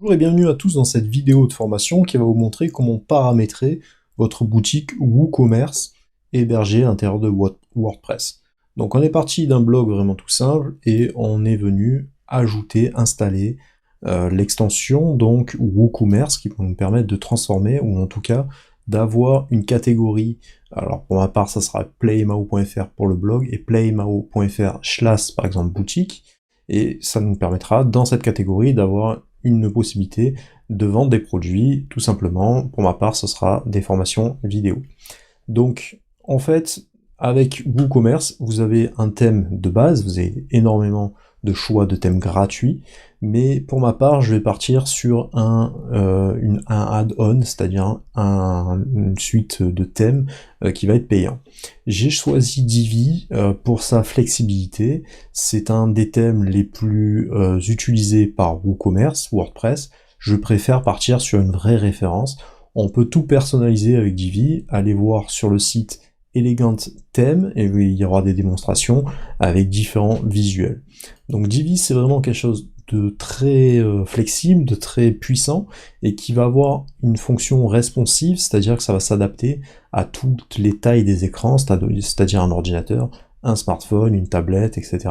Bonjour et bienvenue à tous dans cette vidéo de formation qui va vous montrer comment paramétrer votre boutique WooCommerce hébergée à l'intérieur de WordPress. Donc on est parti d'un blog vraiment tout simple et on est venu ajouter, installer l'extension donc WooCommerce qui va nous permettre de transformer ou en tout cas d'avoir une catégorie. Alors pour ma part ça sera playmao.fr pour le blog et playmao.fr/ par exemple boutique, et ça nous permettra dans cette catégorie d'avoir une possibilité de vendre des produits, tout simplement. Pour ma part, ce sera des formations vidéo. Donc, en fait, avec WooCommerce, vous avez un thème de base, vous avez énormément de choix de thèmes gratuits, mais pour ma part, je vais partir sur un add-on, c'est-à-dire une suite de thèmes qui va être payant. J'ai choisi Divi pour sa flexibilité. C'est un des thèmes les plus utilisés par WooCommerce, WordPress. Je préfère partir sur une vraie référence. On peut tout personnaliser avec Divi. Allez voir sur le site Elegant Theme et il y aura des démonstrations avec différents visuels. Donc Divi, c'est vraiment quelque chose de très flexible, de très puissant, et qui va avoir une fonction responsive, c'est-à-dire que ça va s'adapter à toutes les tailles des écrans, c'est-à-dire un ordinateur, un smartphone, une tablette, etc.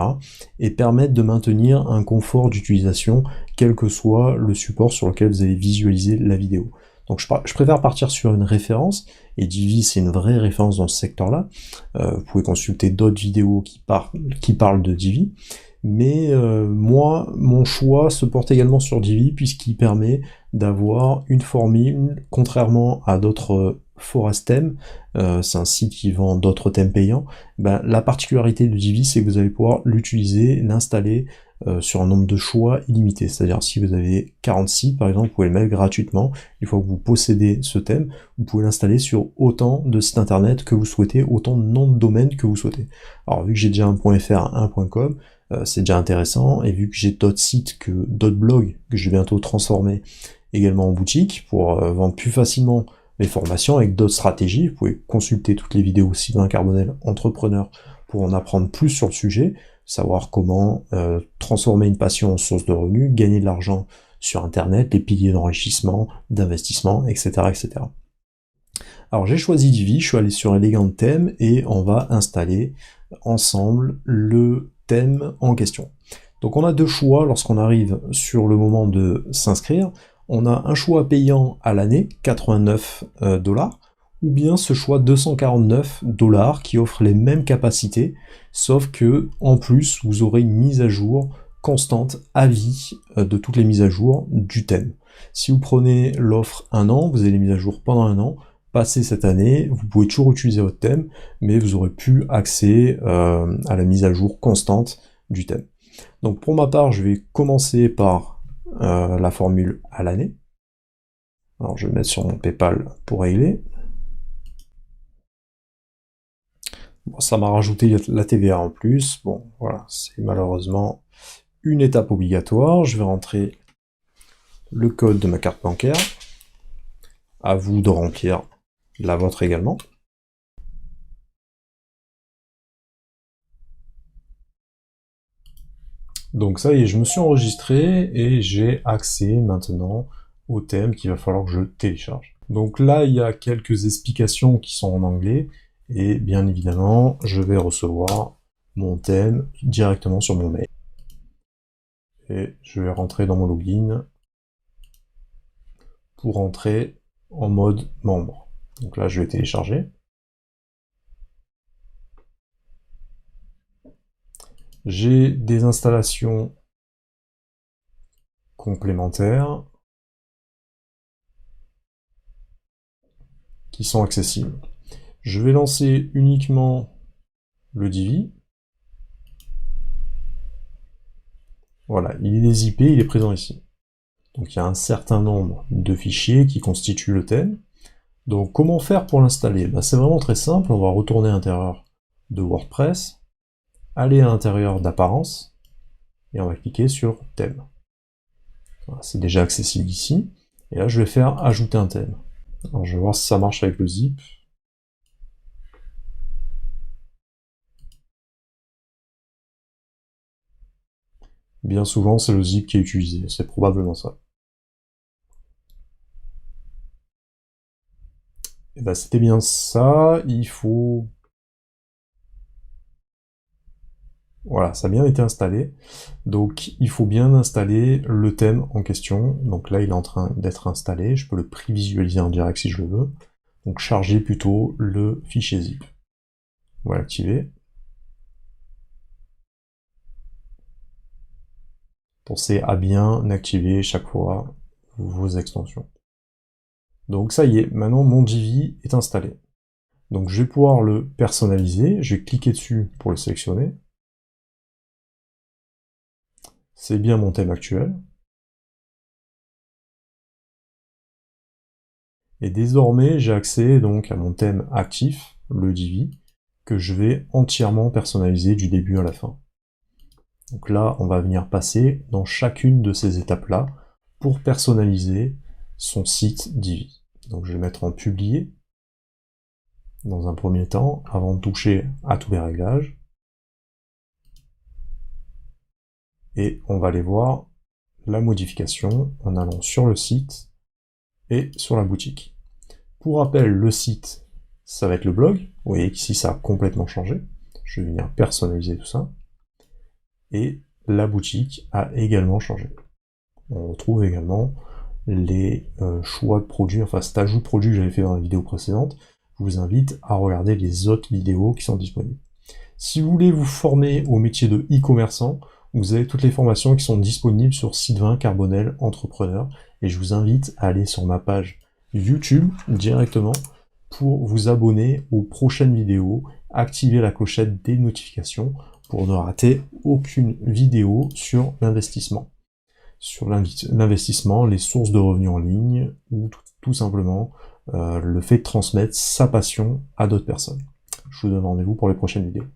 et permettre de maintenir un confort d'utilisation, quel que soit le support sur lequel vous allez visualiser la vidéo. Donc je préfère partir sur une référence, et Divi c'est une vraie référence dans ce secteur-là. Vous pouvez consulter d'autres vidéos qui parlent de Divi, mais moi, mon choix se porte également sur Divi, puisqu'il permet d'avoir une formule, contrairement à d'autres Forest Theme, c'est un site qui vend d'autres thèmes payants. La particularité de Divi, c'est que vous allez pouvoir l'utiliser, l'installer sur un nombre de choix illimité. C'est-à-dire si vous avez 40 sites, par exemple, vous pouvez le mettre gratuitement. Une fois que vous possédez ce thème, vous pouvez l'installer sur autant de sites internet que vous souhaitez, autant de noms de domaines que vous souhaitez. Alors vu que j'ai déjà un .fr, un .com, c'est déjà intéressant, et vu que j'ai d'autres sites, d'autres blogs que je vais bientôt transformer également en boutique pour vendre plus facilement mes formations avec d'autres stratégies. Vous pouvez consulter toutes les vidéos Sylvain Carbonel, entrepreneur, pour en apprendre plus sur le sujet, savoir comment transformer une passion en source de revenus, gagner de l'argent sur internet, les piliers d'enrichissement, d'investissement, etc., etc. Alors j'ai choisi Divi, je suis allé sur Elegant Theme et on va installer ensemble le thème en question. Donc on a deux choix lorsqu'on arrive sur le moment de s'inscrire. On a un choix payant à l'année, 89 $, ou bien ce choix 249 $ qui offre les mêmes capacités, sauf que en plus vous aurez une mise à jour constante à vie de toutes les mises à jour du thème. Si vous prenez l'offre 1 an, vous avez les mises à jour pendant 1 an. Passé cette année, vous pouvez toujours utiliser votre thème, mais vous aurez plus accès à la mise à jour constante du thème. Donc pour ma part, je vais commencer par la formule à l'année. Alors je vais mettre sur mon PayPal pour régler. Bon, ça m'a rajouté la TVA en plus. Bon, voilà, c'est malheureusement une étape obligatoire. Je vais rentrer le code de ma carte bancaire. À vous de remplir la vôtre également. Donc ça y est, je me suis enregistré et j'ai accès maintenant au thème qu'il va falloir que je télécharge. Donc là, il y a quelques explications qui sont en anglais et bien évidemment, je vais recevoir mon thème directement sur mon mail. Et je vais rentrer dans mon login pour rentrer en mode membre. Donc là, je vais télécharger. J'ai des installations complémentaires qui sont accessibles. Je vais lancer uniquement le Divi. Voilà, il est des IP, il est présent ici. Donc il y a un certain nombre de fichiers qui constituent le thème. Donc comment faire pour l'installer? C'est vraiment très simple, on va retourner à l'intérieur de WordPress, aller à l'intérieur d'apparence, et on va cliquer sur thème. Voilà, c'est déjà accessible ici. Et là je vais faire ajouter un thème. Alors je vais voir si ça marche avec le zip. Bien souvent c'est le zip qui est utilisé, c'est probablement ça. Et ben, c'était bien ça, il faut... Voilà, ça a bien été installé. Donc il faut bien installer le thème en question. Donc là, il est en train d'être installé. Je peux le prévisualiser en direct si je le veux. Donc charger plutôt le fichier zip. On va l'activer. Pensez à bien activer chaque fois vos extensions. Donc ça y est, maintenant mon Divi est installé. Donc je vais pouvoir le personnaliser. Je vais cliquer dessus pour le sélectionner. C'est bien mon thème actuel. Et désormais, j'ai accès donc à mon thème actif, le Divi, que je vais entièrement personnaliser du début à la fin. Donc là, on va venir passer dans chacune de ces étapes-là pour personnaliser son site Divi. Donc je vais mettre en publier dans un premier temps, avant de toucher à tous les réglages. Et on va aller voir la modification en allant sur le site et sur la boutique. Pour rappel, le site, ça va être le blog. Vous voyez qu'ici, ça a complètement changé. Je vais venir personnaliser tout ça. Et la boutique a également changé. On retrouve également les choix de produits, enfin cet ajout de produit que j'avais fait dans la vidéo précédente. Je vous invite à regarder les autres vidéos qui sont disponibles. Si vous voulez vous former au métier de e-commerçant, vous avez toutes les formations qui sont disponibles sur Sylvain Carbonel Entrepreneur, et je vous invite à aller sur ma page YouTube directement pour vous abonner aux prochaines vidéos, activer la clochette des notifications pour ne rater aucune vidéo sur l'investissement. Sur l'investissement, les sources de revenus en ligne, ou tout simplement le fait de transmettre sa passion à d'autres personnes. Je vous donne rendez-vous pour les prochaines vidéos.